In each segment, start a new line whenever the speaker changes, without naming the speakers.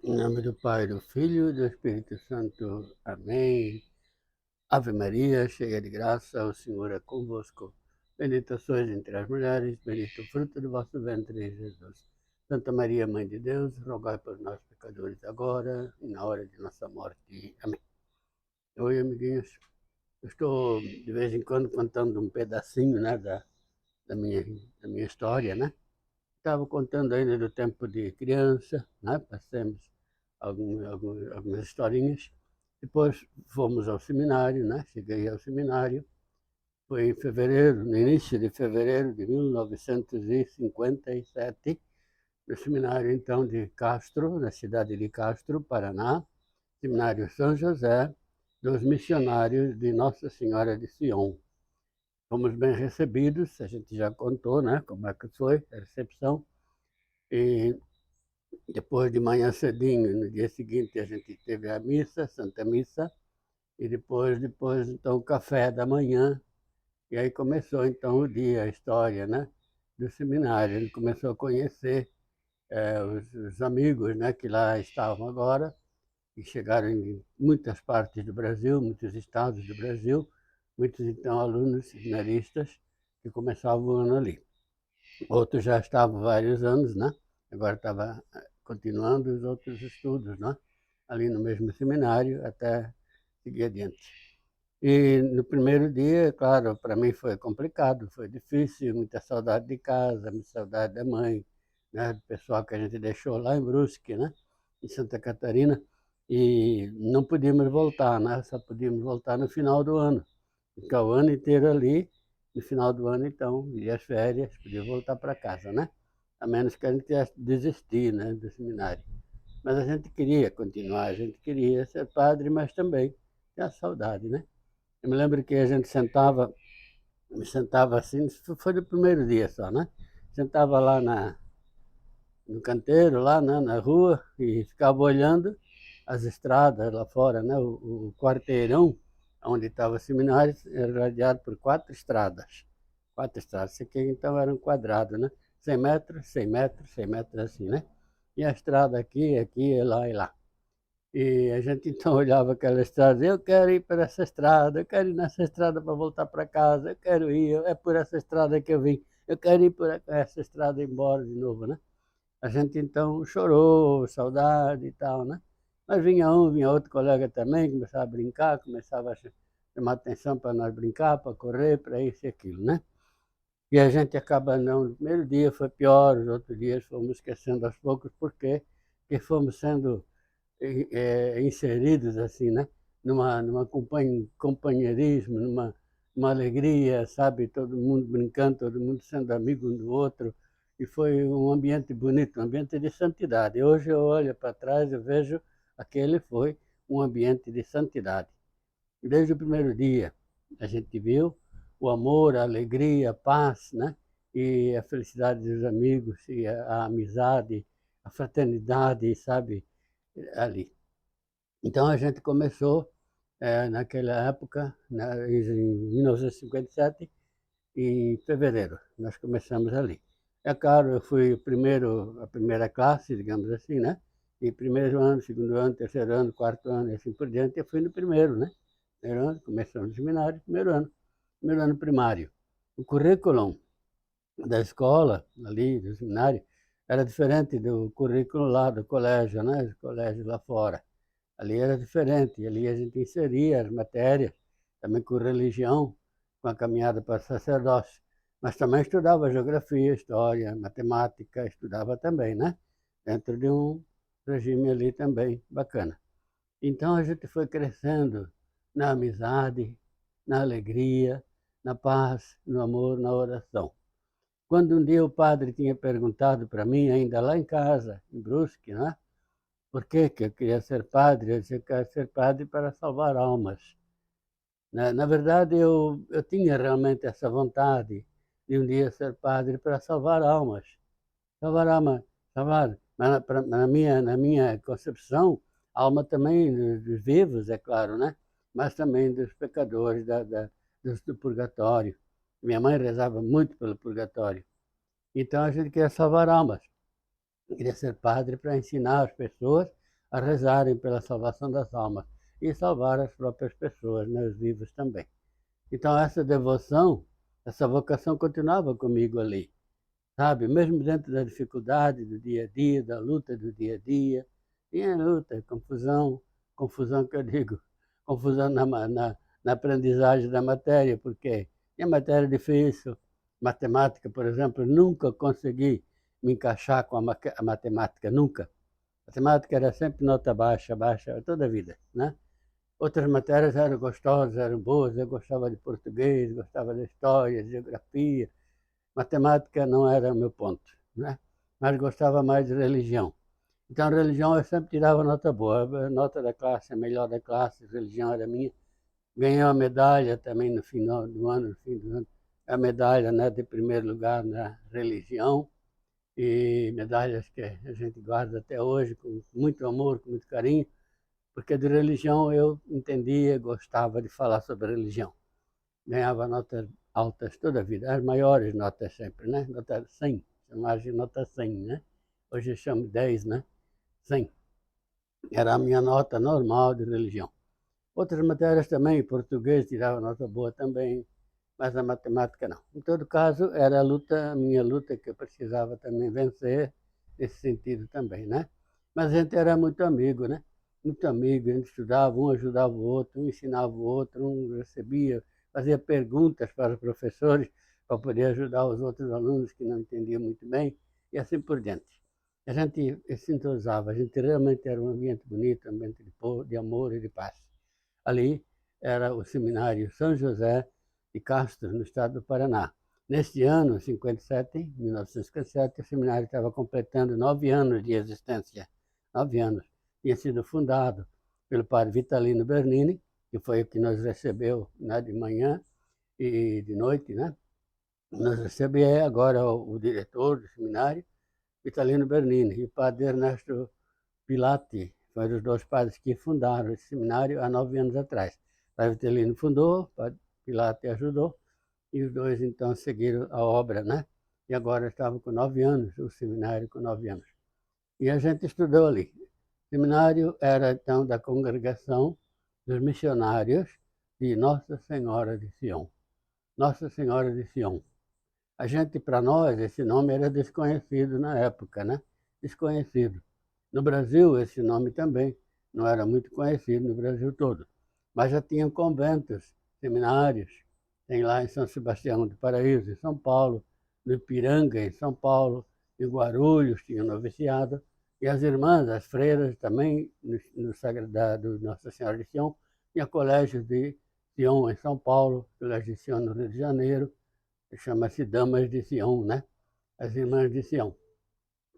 Em nome do Pai, do Filho e do Espírito Santo. Amém. Ave Maria, cheia de graça, o Senhor é convosco. Bendita sois entre as mulheres, bendito o fruto do vosso ventre, Jesus. Santa Maria, Mãe de Deus, rogai por nós, pecadores, agora e na hora de nossa morte. Amém. Oi, amiguinhos. Eu estou, de vez em quando, contando um pedacinho, né, da minha, da minha história, né? Estava contando ainda do tempo de criança, né? Passamos algumas historinhas. Depois fomos ao seminário, né? Cheguei ao seminário. Foi em fevereiro, no início de fevereiro de 1957, no seminário então de Castro, na cidade de Castro, Paraná, seminário São José, dos missionários de Nossa Senhora de Sion. Fomos bem recebidos, a gente já contou, né? Como é que foi a recepção. E depois de manhã cedinho, no dia seguinte, a gente teve a missa, Santa Missa, e depois então, o café da manhã. E aí começou, então, o dia, a história, né, do seminário. Ele começou a conhecer os amigos, né, que lá estavam agora, e chegaram em muitas partes do Brasil, muitos estados do Brasil, muitos, então, alunos seminaristas que começavam o ano ali. Outros já estavam vários anos, né? Agora estava continuando os outros estudos, né? Ali no mesmo seminário, até seguir adiante. E no primeiro dia, claro, para mim foi complicado, foi difícil, muita saudade de casa, muita saudade da mãe, né? Do pessoal que a gente deixou lá em Brusque, né? Em Santa Catarina. E não podíamos voltar, né? Só podíamos voltar no final do ano. Ficar o ano inteiro ali, no final do ano, então, e as férias, podia voltar para casa, né? A menos que a gente tivesse de desistir, né, do seminário. Mas a gente queria continuar, a gente queria ser padre, mas também tinha saudade, né? Eu me lembro que a gente sentava assim, foi no primeiro dia só, né? Sentava lá no canteiro, lá, né, na rua, e ficava olhando as estradas lá fora, né? O quarteirão onde estava o seminário era rodeado por quatro estradas. Quatro estradas. Isso aqui então era um quadrado, né? 100 metros, 100 metros, 100 metros assim, né? E a estrada aqui, aqui, lá e lá. E a gente então olhava aquela estrada, eu quero ir para essa estrada, eu quero ir nessa estrada para voltar para casa, eu quero ir, é por essa estrada que eu vim, eu quero ir por essa estrada embora de novo, né? A gente então chorou, saudade e tal, né? Mas vinha um, vinha outro colega também, começava a brincar, começava a chamar atenção para nós brincar, para correr, para isso e aquilo, né? E a gente acaba não, no primeiro dia foi pior, os outros dias fomos esquecendo aos poucos, porque que fomos sendo inseridos assim, né? Numa companheirismo, numa alegria, sabe? Todo mundo brincando, todo mundo sendo amigo um do outro. E foi um ambiente bonito, um ambiente de santidade. Hoje eu olho para trás e vejo aquele foi um ambiente de santidade. Desde o primeiro dia a gente viu o amor, a alegria, a paz, né? E a felicidade dos amigos, e a amizade, a fraternidade, sabe? Ali. Então a gente começou naquela época, né, em 1957, em fevereiro, nós começamos ali. É claro, eu fui o primeiro, a primeira classe, digamos assim, né? E primeiro ano, segundo ano, terceiro ano, quarto ano, e assim por diante, eu fui no primeiro, né? Primeiro ano, começamos no seminário, primeiro ano primário. O currículo da escola, ali, do seminário, era diferente do currículo lá do colégio, né? Do colégio lá fora. Ali era diferente, ali a gente inseria as matérias, também com religião, com a caminhada para sacerdócio. Mas também estudava geografia, história, matemática, estudava também, né? Dentro de um regime ali também bacana. Então a gente foi crescendo na amizade, na alegria, na paz, no amor, na oração. Quando um dia o padre tinha perguntado para mim, ainda lá em casa, em Brusque, né? Por que eu queria ser padre? Eu disse, eu quero ser padre para salvar almas. Na verdade, eu tinha realmente essa vontade de um dia ser padre para salvar almas. Salvar alma, salvar. Mas na minha concepção, alma também dos vivos, é claro, né? Mas também dos pecadores, do purgatório. Minha mãe rezava muito pelo purgatório. Então a gente queria salvar almas. Eu queria ser padre para ensinar as pessoas a rezarem pela salvação das almas e salvar as próprias pessoas, né, os vivos também. Então essa devoção, essa vocação continuava comigo ali, sabe? Mesmo dentro da dificuldade do dia a dia, da luta do dia a dia, tinha luta, confusão, confusão que eu digo, confusão na aprendizagem da matéria, porque tinha matéria difícil, matemática, por exemplo, nunca consegui me encaixar com a matemática, nunca. A matemática era sempre nota baixa, baixa, toda a vida, né? Outras matérias eram gostosas, eram boas, eu gostava de português, gostava de história, de geografia, matemática não era o meu ponto, né? Mas gostava mais de religião. Então, religião eu sempre tirava nota boa, a nota da classe, a melhor da classe, religião era minha. Ganhei uma medalha também no final do ano, no fim do ano, a medalha, né, de primeiro lugar na religião, e medalhas que a gente guarda até hoje com muito amor, com muito carinho, porque de religião eu entendia, gostava de falar sobre religião. Ganhava notas altas toda a vida, as maiores notas sempre, né? Nota 100, chamava de nota 100, né? Hoje eu chamo 10, né? 100. Era a minha nota normal de religião. Outras matérias também, português tirava nota boa também, mas a matemática não. Em todo caso, era a minha luta que eu precisava também vencer, nesse sentido também, né? Mas a gente era muito amigo, né? Muito amigo, a gente estudava, um ajudava o outro, um ensinava o outro, um recebia, fazia perguntas para os professores para poder ajudar os outros alunos que não entendiam muito bem, e assim por diante. A gente se entrosava, a gente realmente era um ambiente bonito, um ambiente de amor e de paz. Ali era o seminário São José de Castro, no estado do Paraná. Neste ano, 1957, o seminário estava completando 9 anos de existência. 9 anos. Tinha sido fundado pelo padre Vitalino Bernini, que foi o que nos recebeu, né, de manhã e de noite, né? Nos recebeu agora o diretor do seminário, Vitalino Bernini, e o padre Ernesto Pilati, foram os dois padres que fundaram esse seminário há 9 anos atrás. O padre Vitalino fundou, o padre Pilati ajudou, e os dois então seguiram a obra, né? E agora estavam com 9 anos, o seminário com 9 anos. E a gente estudou ali. O seminário era então da congregação dos missionários de Nossa Senhora de Sion. Nossa Senhora de Sion. A gente, para nós, esse nome era desconhecido na época, né? Desconhecido. No Brasil, esse nome também não era muito conhecido no Brasil todo. Mas já tinham conventos, seminários. Tem lá em São Sebastião do Paraíso, em São Paulo, no Ipiranga, em São Paulo, em Guarulhos, tinha noviciado. E as irmãs, as freiras também, no Sagrado Nossa Senhora de Sion, tinha colégio de Sion em São Paulo, colégio de Sion no Rio de Janeiro, chama-se Damas de Sion, né? As irmãs de Sion.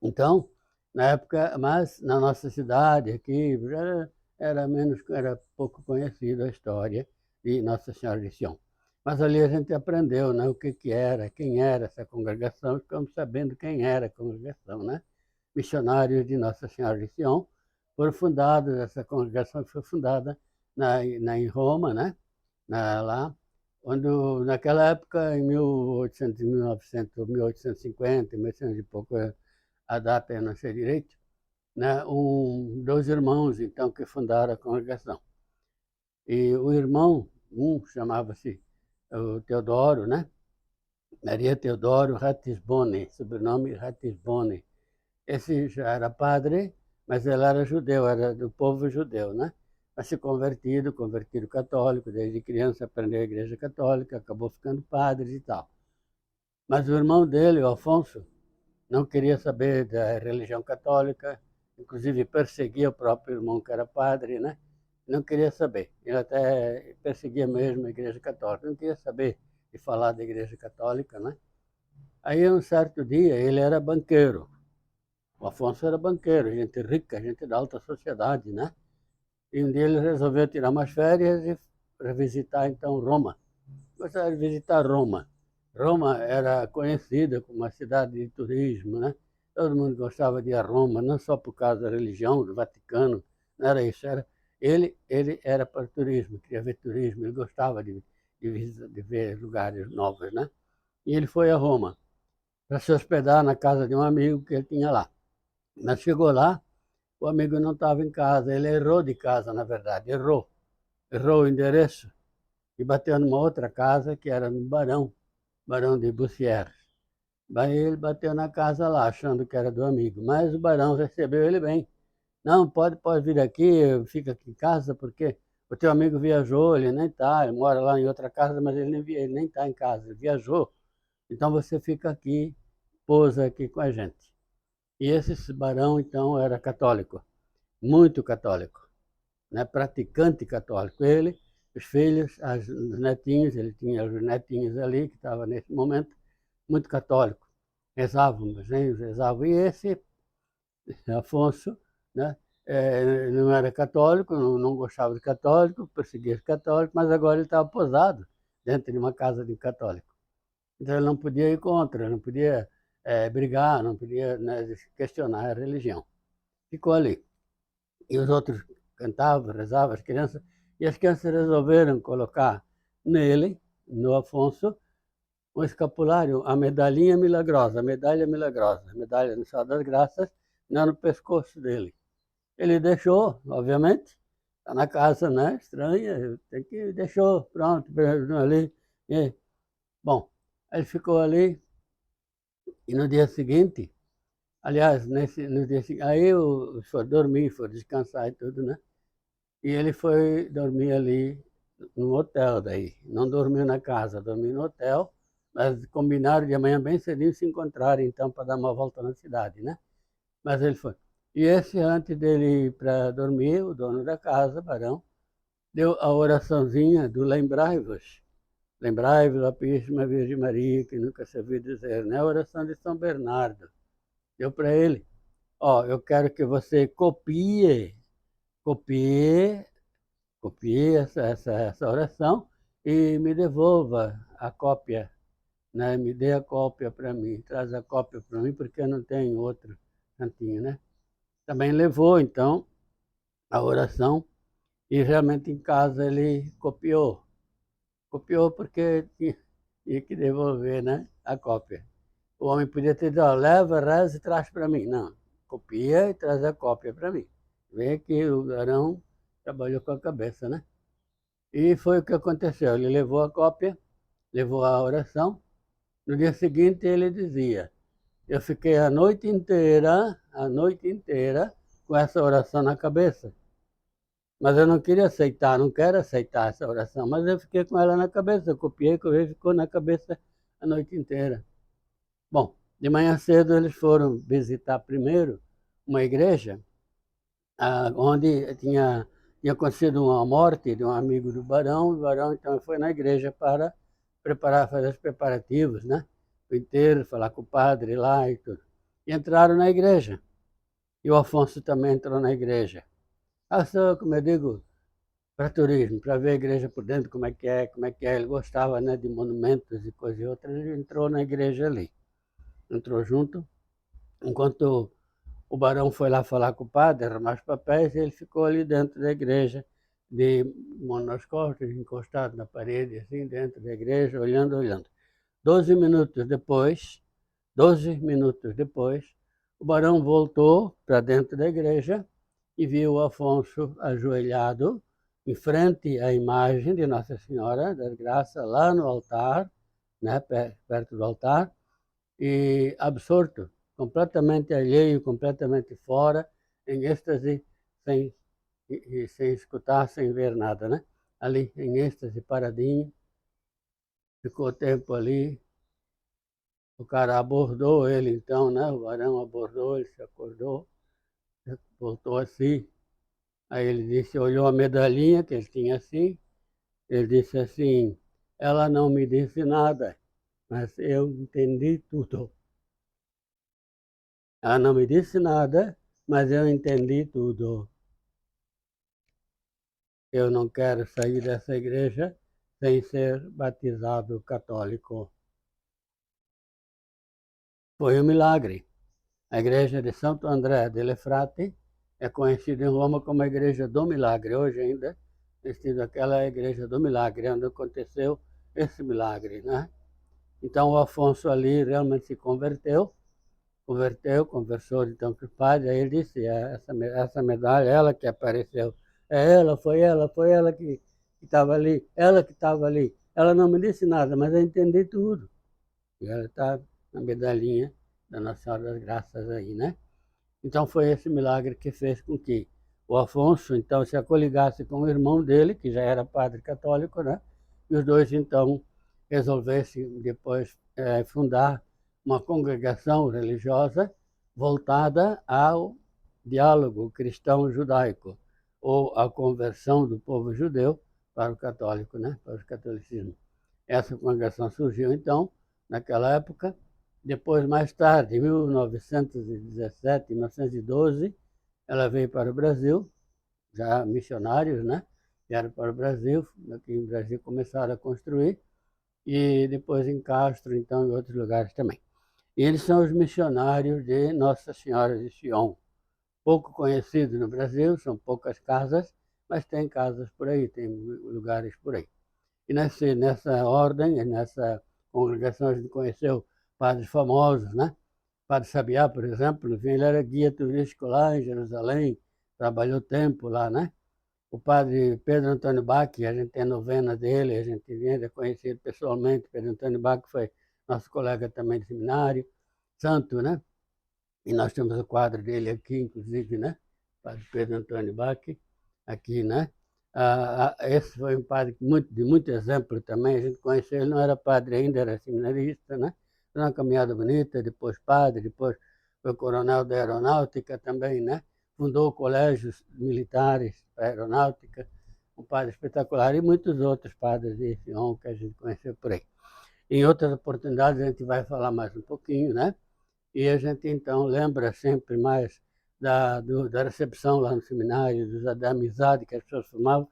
Então, na época, mas na nossa cidade aqui, era pouco conhecida a história de Nossa Senhora de Sion. Mas ali a gente aprendeu, né, o que era, quem era essa congregação, ficamos sabendo quem era a congregação, né? Missionários de Nossa Senhora de Sion, foram fundados, essa congregação foi fundada em Roma, né? Lá, quando naquela época, em 1800, 1900, 1850, 1800 e pouco, a data eu não sei direito, né? Dois irmãos, então, que fundaram a congregação. E o irmão, um chamava-se o Teodoro, né? Maria Teodoro Ratisbonne, sobrenome Ratisbonne. Esse já era padre, mas ele era judeu, era do povo judeu, né? Mas se convertido católico, desde criança aprendeu a igreja católica, acabou ficando padre e tal. Mas o irmão dele, o Afonso, não queria saber da religião católica, inclusive perseguia o próprio irmão que era padre, né? Não queria saber. Ele até perseguia mesmo a igreja católica, não queria saber de falar da igreja católica, né? Aí, um certo dia, ele era banqueiro. O Afonso era banqueiro, gente rica, gente da alta sociedade, né? E um dia ele resolveu tirar umas férias e revisitar, então, Roma. Gostava de visitar Roma. Roma era conhecida como uma cidade de turismo, né? Todo mundo gostava de ir a Roma, não só por causa da religião, do Vaticano, não era isso. Ele era para turismo, queria ver turismo, ele gostava de ver lugares novos, né? E ele foi a Roma para se hospedar na casa de um amigo que ele tinha lá. Mas chegou lá, o amigo não estava em casa, ele errou de casa, na verdade, errou o endereço e bateu numa outra casa que era no Barão de Bussières. Daí ele bateu na casa lá, achando que era do amigo, mas o Barão recebeu ele bem. Não, pode vir aqui, fica aqui em casa, porque o teu amigo viajou, ele nem está, ele mora lá em outra casa, mas ele nem está em casa, ele viajou. Então você fica aqui, pousa aqui com a gente. E esse barão, então, era católico, muito católico, né? Praticante católico. Ele, os filhos, os netinhos, ele tinha os netinhos ali, que estavam nesse momento, muito católico. Rezavam, rezavam. E esse Afonso, né? Não era católico, não gostava de católico, perseguia os católicos, mas agora ele estava posado dentro de uma casa de católico. Então ele não podia ir contra, não podia brigar, não podia, né, questionar a religião. Ficou ali. E os outros cantavam, rezavam, as crianças, e as crianças resolveram colocar nele, no Afonso, um escapulário, a medalhinha milagrosa, a medalha no Sal das Graças, no pescoço dele. Ele deixou, obviamente, está na casa, né? Estranha, deixou, pronto, ali. E, bom, ele ficou ali e no dia seguinte, aliás, no dia seguinte, aí eu foi dormir, foi descansar e tudo, né? E ele foi dormir ali no hotel daí. Não dormiu na casa, dormiu no hotel, mas combinaram de amanhã bem cedinho se encontrarem, então, para dar uma volta na cidade, né? Mas ele foi. E esse, antes dele ir para dormir, o dono da casa, Barão, deu a oraçãozinha do Lembrai-vos. Lembrai-vos, ó Puríssima Virgem Maria, que nunca se ouviu dizer, né? A oração de São Bernardo. Deu para ele. Ó, eu quero que você copie essa oração e me devolva a cópia, né? Me dê a cópia para mim, traz a cópia para mim, porque eu não tenho outro cantinho, né? Também levou, então, a oração e realmente em casa ele copiou. Copiou porque tinha que devolver, né? A cópia. O homem podia ter dito, ó, leva, reza e traz para mim. Não, copia e traz a cópia para mim. Vê que o Arão trabalhou com a cabeça, né? E foi o que aconteceu. Ele levou a cópia, levou a oração. No dia seguinte ele dizia, eu fiquei a noite inteira, com essa oração na cabeça. Mas eu não queria aceitar, não quero aceitar essa oração, mas eu fiquei com ela na cabeça, eu copiei, ficou na cabeça a noite inteira. Bom, de manhã cedo eles foram visitar primeiro uma igreja onde tinha acontecido uma morte de um amigo do Barão. O Barão então foi na igreja para fazer os preparativos, né? O enterro, falar com o padre lá e tudo. E entraram na igreja. E o Afonso também entrou na igreja. Só, como eu digo, para turismo, para ver a igreja por dentro, como é que é, como é que é. Ele gostava, né, de monumentos e coisas e outras. Ele entrou na igreja ali. Entrou junto. Enquanto o barão foi lá falar com o padre, arrumar os papéis, e ele ficou ali dentro da igreja, de mão nas costas, encostado na parede, assim, dentro da igreja, olhando. 12 minutos depois, o barão voltou para dentro da igreja e viu o Afonso ajoelhado em frente à imagem de Nossa Senhora das Graças, lá no altar, né, perto do altar, e absorto, completamente alheio, completamente fora, em êxtase, sem escutar, sem ver nada, né? Ali, em êxtase, paradinho, ficou tempo ali. O cara abordou ele, então, né? O varão abordou, ele se acordou, voltou assim. Aí ele disse, olhou a medalhinha que ele tinha assim, ele disse assim, ela não me disse nada, mas eu entendi tudo. Ela não me disse nada, mas eu entendi tudo. Eu não quero sair dessa igreja sem ser batizado católico. Foi um milagre. A igreja de Santo André de Lefrate é conhecida em Roma como a igreja do milagre. Hoje ainda existe aquela igreja do milagre, onde aconteceu esse milagre, né? Então o Afonso ali realmente se converteu converteu, conversou então com o padre, aí ele disse, essa medalha, ela que apareceu, foi ela que estava ali, ela que estava ali. Ela não me disse nada, mas eu entendi tudo. E ela está na medalhinha da Nossa Senhora das Graças aí, né? Então foi esse milagre que fez com que o Afonso, então, se acoligasse com o irmão dele, que já era padre católico, né? E os dois, então, resolvessem depois fundar uma congregação religiosa voltada ao diálogo cristão-judaico, ou à conversão do povo judeu para o católico, né? Para o catolicismo. Essa congregação surgiu, então, naquela época. Depois, mais tarde, em 1917, 1912, ela veio para o Brasil, já missionários, né? Vieram para o Brasil, aqui no Brasil começaram a construir, e depois em Castro, então, em outros lugares também. E eles são os missionários de Nossa Senhora de Sion. Pouco conhecidos no Brasil, são poucas casas, mas tem casas por aí, tem lugares por aí. E nessa ordem, nessa congregação, a gente conheceu padres famosos, né? Padre Sabiá, por exemplo, enfim, ele era guia turístico lá em Jerusalém, trabalhou tempo lá, né? O padre Pedro Antônio Bach, a gente tem a novena dele, a gente vinha conhecer pessoalmente. Pedro Antônio Bach foi nosso colega também de seminário, santo, né? E nós temos o quadro dele aqui, inclusive, né? Padre Pedro Antônio Bach, aqui, né? Esse foi um padre de muito exemplo também. A gente conheceu, ele não era padre ainda, era seminarista, né? Foi uma caminhada bonita, depois padre, depois foi coronel da aeronáutica também, né? Fundou colégios militares para aeronáutica, um padre espetacular, e muitos outros padres de Sion que a gente conheceu por aí. Em outras oportunidades a gente vai falar mais um pouquinho, né? E a gente então lembra sempre mais da recepção lá no seminário, da amizade que as pessoas formavam,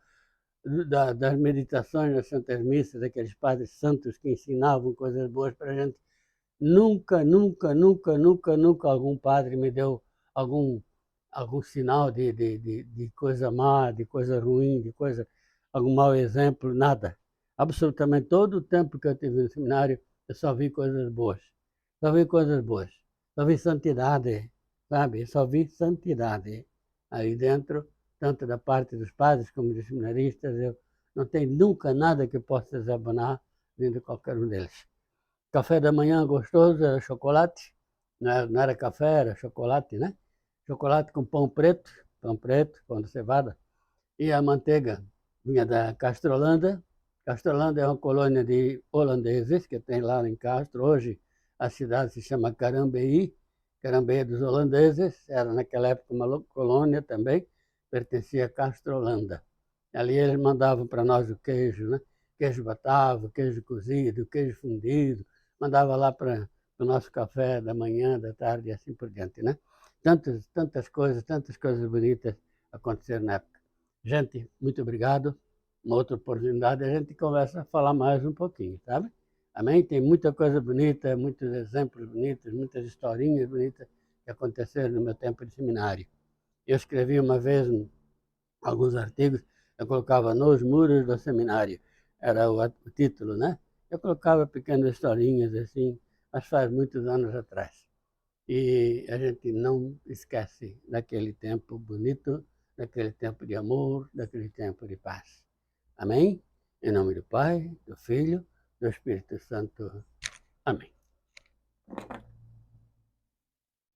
das meditações nas Santas Missas, daqueles padres santos que ensinavam coisas boas para a gente. Nunca, nunca, nunca, nunca, nunca algum padre me deu algum, algum sinal de coisa má, de coisa ruim, algum mau exemplo, nada. Absolutamente todo o tempo que eu tive no seminário, eu só vi coisas boas. Só vi coisas boas. Só vi santidade, sabe? Só vi santidade aí dentro, tanto da parte dos padres como dos seminaristas. Eu não tenho nunca nada que possa desabonar dentro de qualquer um deles. Café da manhã gostoso era chocolate, não era café, era chocolate, né? Chocolate com pão preto, pão de cevada. E a manteiga vinha da Castrolanda. Castrolanda é uma colônia de holandeses que tem lá em Castro. Hoje a cidade se chama Carambeí. Carambeí dos holandeses, era naquela época uma colônia também, pertencia a Castrolanda. Ali eles mandavam para nós o queijo, né? Queijo batavo, queijo cozido, queijo fundido, mandava lá para o nosso café da manhã, da tarde e assim por diante, né? Tantas coisas bonitas aconteceram na época. Gente, muito obrigado. Uma outra oportunidade a gente conversa, falar mais um pouquinho, sabe? Amém? Tem muita coisa bonita, muitos exemplos bonitos, muitas historinhas bonitas que aconteceram no meu tempo de seminário. Eu escrevi uma vez alguns artigos, eu colocava nos muros do seminário, era o título, né? Eu colocava pequenas historinhas assim, mas faz muitos anos atrás. E a gente não esquece daquele tempo bonito, daquele tempo de amor, daquele tempo de paz. Amém? Em nome do Pai, do Filho, do Espírito Santo. Amém.